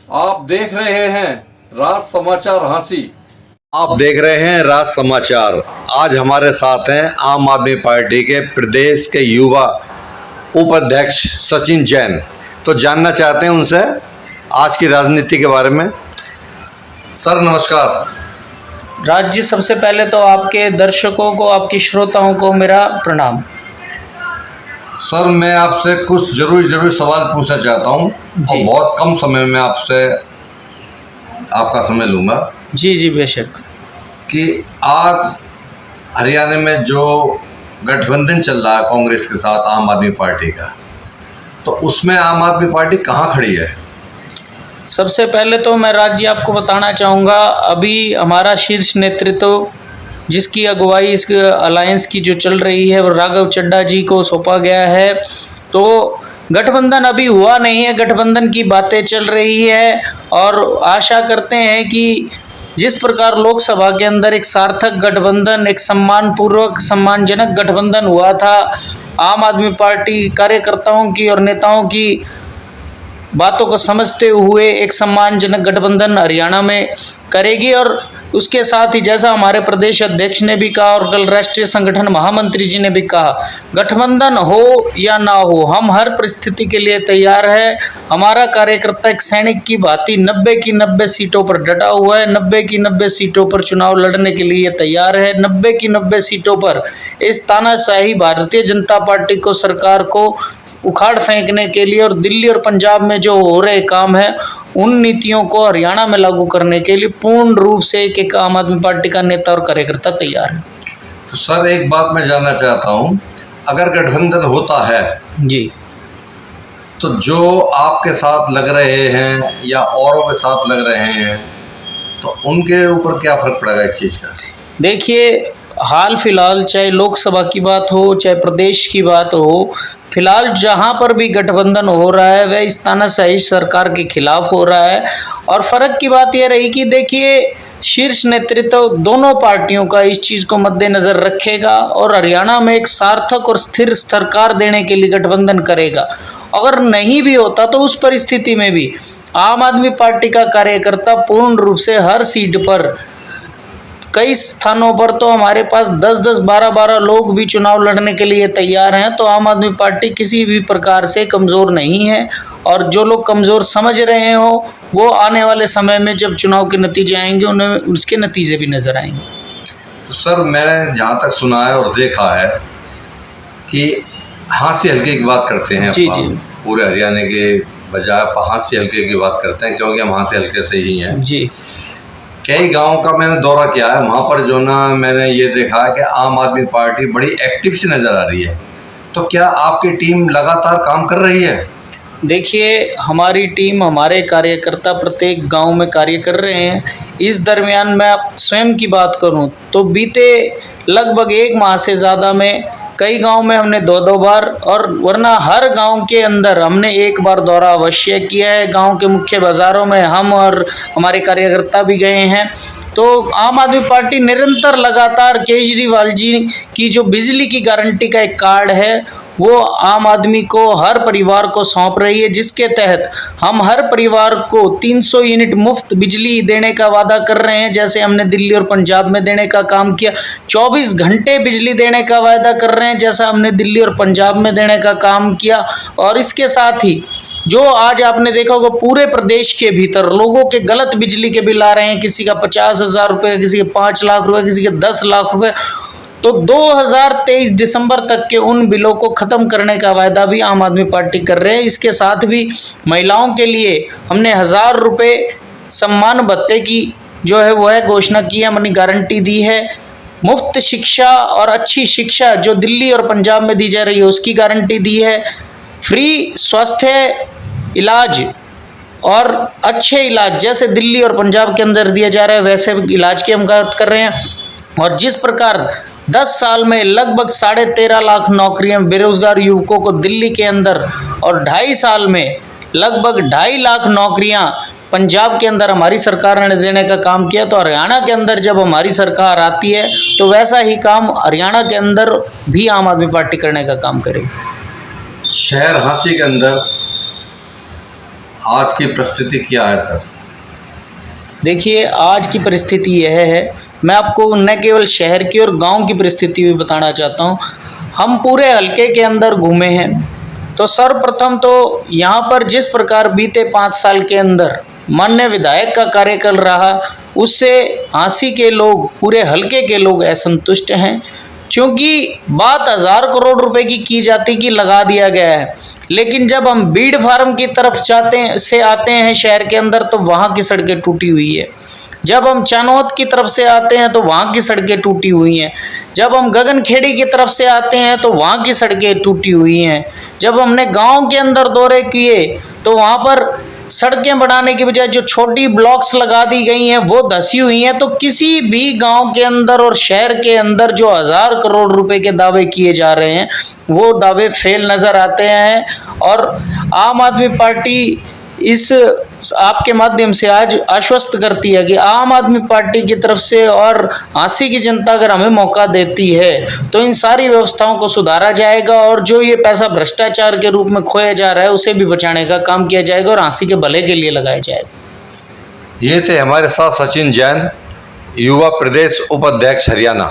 आप देख रहे हैं राज समाचार हांसी। आप देख रहे हैं राज समाचार। आज हमारे साथ हैं आम आदमी पार्टी के प्रदेश के युवा उपाध्यक्ष सचिन जैन। तो जानना चाहते हैं उनसे आज की राजनीति के बारे में। सर नमस्कार। राज जी, सबसे पहले तो आपके दर्शकों को, आपके श्रोताओं को मेरा प्रणाम। सर मैं आपसे कुछ जरूरी सवाल पूछना चाहता हूँ और बहुत कम समय में आपसे आपका समय लूँगा। जी जी बेशक। कि आज हरियाणा में जो गठबंधन चल रहा है कांग्रेस के साथ आम आदमी पार्टी का, तो उसमें आम आदमी पार्टी कहाँ खड़ी है? सबसे पहले तो मैं राज जी आपको बताना चाहूँगा, अभी हमारा शीर्ष नेतृत्व जिसकी अगुवाई इस अलायंस की जो चल रही है वो राघव चड्ढा जी को सौंपा गया है। तो गठबंधन अभी हुआ नहीं है, गठबंधन की बातें चल रही है और आशा करते हैं कि जिस प्रकार लोकसभा के अंदर एक सार्थक गठबंधन, एक सम्मानपूर्वक सम्मानजनक गठबंधन हुआ था, आम आदमी पार्टी कार्यकर्ताओं की और नेताओं की बातों को समझते हुए एक सम्मानजनक गठबंधन हरियाणा में करेगी। और उसके साथ ही जैसा हमारे प्रदेश अध्यक्ष ने भी कहा और कल राष्ट्रीय संगठन महामंत्री जी ने भी कहा, गठबंधन हो या ना हो हम हर परिस्थिति के लिए तैयार है। हमारा कार्यकर्ता एक सैनिक की भांति 90 की 90 सीटों पर डटा हुआ है, 90 की 90 सीटों पर चुनाव लड़ने के लिए तैयार है, 90 की 90 सीटों पर इस तानाशाही भारतीय जनता पार्टी को, सरकार को उखाड़ फेंकने के लिए और दिल्ली और पंजाब में जो हो रहे काम है उन नीतियों को हरियाणा में लागू करने के लिए पूर्ण रूप से एक आम आदमी पार्टी का नेता और कार्यकर्ता तैयार है। तो सर एक बात मैं जानना चाहता हूँ, अगर गठबंधन होता है जी, तो जो आपके साथ लग रहे हैं या औरों के साथ लग रहे हैं तो उनके ऊपर क्या फर्क पड़ेगा इस चीज़ का? देखिए हाल फिलहाल चाहे लोकसभा की बात हो चाहे प्रदेश की बात हो, फिलहाल जहां पर भी गठबंधन हो रहा है वह इस तानाशाही सरकार के खिलाफ हो रहा है। और फर्क की बात यह रही कि देखिए शीर्ष नेतृत्व दोनों पार्टियों का इस चीज़ को मद्देनज़र रखेगा और हरियाणा में एक सार्थक और स्थिर सरकार देने के लिए गठबंधन करेगा। अगर नहीं भी होता तो उस परिस्थिति में भी आम आदमी पार्टी का कार्यकर्ता पूर्ण रूप से हर सीट पर, कई स्थानों पर तो हमारे पास 10-10, 12-12 लोग भी चुनाव लड़ने के लिए तैयार हैं। तो आम आदमी पार्टी किसी भी प्रकार से कमज़ोर नहीं है और जो लोग कमज़ोर समझ रहे हो वो आने वाले समय में जब चुनाव के नतीजे आएंगे उन्हें उसके नतीजे भी नज़र आएंगे। तो सर मैंने जहाँ तक सुना है और देखा है कि हाथ से हल्के की बात करते हैं। जी जी, पूरे हरियाणा के बजाय हाथ से हल्के की बात करते हैं क्योंकि हम हाथ से हल्के से ही हैं। जी, कई गांवों का मैंने दौरा किया है, वहाँ पर जो ना मैंने ये देखा है कि आम आदमी पार्टी बड़ी एक्टिव सी नज़र आ रही है। तो क्या आपकी टीम लगातार काम कर रही है? देखिए हमारी टीम, हमारे कार्यकर्ता प्रत्येक गांव में कार्य कर रहे हैं। इस दरमियान मैं स्वयं की बात करूं तो बीते लगभग 1 माह से ज़्यादा में कई गांव में हमने 2-2 बार और वरना हर गांव के अंदर हमने 1 बार दौरा अवश्य किया है। गांव के मुख्य बाज़ारों में हम और हमारे कार्यकर्ता भी गए हैं। तो आम आदमी पार्टी निरंतर लगातार केजरीवाल जी की जो बिजली की गारंटी का एक कार्ड है वो आम आदमी को, हर परिवार को सौंप रही है, जिसके तहत हम हर परिवार को 300 यूनिट मुफ्त बिजली देने का वादा कर रहे हैं। जैसे हमने दिल्ली और पंजाब में देने का काम किया, 24 घंटे बिजली देने का वादा कर रहे हैं जैसा हमने दिल्ली और पंजाब में देने का काम किया। और इसके साथ ही जो आज आपने देखा होगा पूरे प्रदेश के भीतर लोगों के गलत बिजली के बिल आ रहे हैं, किसी का 50,000 रुपये, किसी के 5 लाख रुपये, किसी के 10 लाख रुपये। तो 2023 दिसंबर तक के उन बिलों को ख़त्म करने का वायदा भी आम आदमी पार्टी कर रहे हैं। इसके साथ भी महिलाओं के लिए हमने 1000 रुपये सम्मान भत्ते की जो है वो है घोषणा की है, मनी गारंटी दी है। मुफ्त शिक्षा और अच्छी शिक्षा जो दिल्ली और पंजाब में दी जा रही है उसकी गारंटी दी है। फ्री स्वास्थ्य इलाज और अच्छे इलाज जैसे दिल्ली और पंजाब के अंदर दिया जा रहा है वैसे इलाज की हम बात कर रहे हैं। और जिस प्रकार 10 साल में लगभग 13.5 लाख नौकरियां बेरोजगार युवकों को दिल्ली के अंदर और 2.5 साल में लगभग 2.5 लाख नौकरियां पंजाब के अंदर हमारी सरकार ने देने का काम किया, तो हरियाणा के अंदर जब हमारी सरकार आती है तो वैसा ही काम हरियाणा के अंदर भी आम आदमी पार्टी करने का काम करेगी। शहर हांसी के अंदर आज की परिस्थिति क्या है सर? देखिए, आज की परिस्थिति यह है, मैं आपको न केवल शहर की और गांव की परिस्थिति भी बताना चाहता हूं। हम पूरे हलके के अंदर घूमे हैं, तो सर्वप्रथम तो यहाँ पर जिस प्रकार बीते 5 साल के अंदर माननीय विधायक का कार्यकाल रहा, उससे आंसी के लोग, पूरे हलके के लोग असंतुष्ट हैं। क्योंकि बात 1000 करोड़ रुपए की जाती कि लगा दिया गया है, लेकिन जब हम बीड़ फार्म की तरफ आते हैं शहर के अंदर, तो वहाँ की सड़कें टूटी हुई है। जब हम चानोद की तरफ से आते हैं तो वहाँ की सड़कें टूटी हुई हैं। जब हम गगनखेड़ी की तरफ से आते हैं तो वहाँ की सड़कें टूटी हुई हैं। जब हमने गांव के अंदर दौरे किए तो वहाँ पर सड़कें बनाने की बजाय जो छोटी ब्लॉक्स लगा दी गई हैं वो धसी हुई हैं। तो किसी भी गांव के अंदर और शहर के अंदर जो 1000 करोड़ रुपए के दावे किए जा रहे हैं वो दावे फेल नजर आते हैं। और आम आदमी पार्टी इस आपके माध्यम से आज आश्वस्त करती है कि आम आदमी पार्टी की तरफ से और आंसी की जनता अगर हमें मौका देती है तो इन सारी व्यवस्थाओं को सुधारा जाएगा और जो ये पैसा भ्रष्टाचार के रूप में खोया जा रहा है उसे भी बचाने का काम किया जाएगा और आंसी के भले के लिए लगाया जाएगा। ये थे हमारे साथ सचिन जैन, युवा प्रदेश उपाध्यक्ष हरियाणा।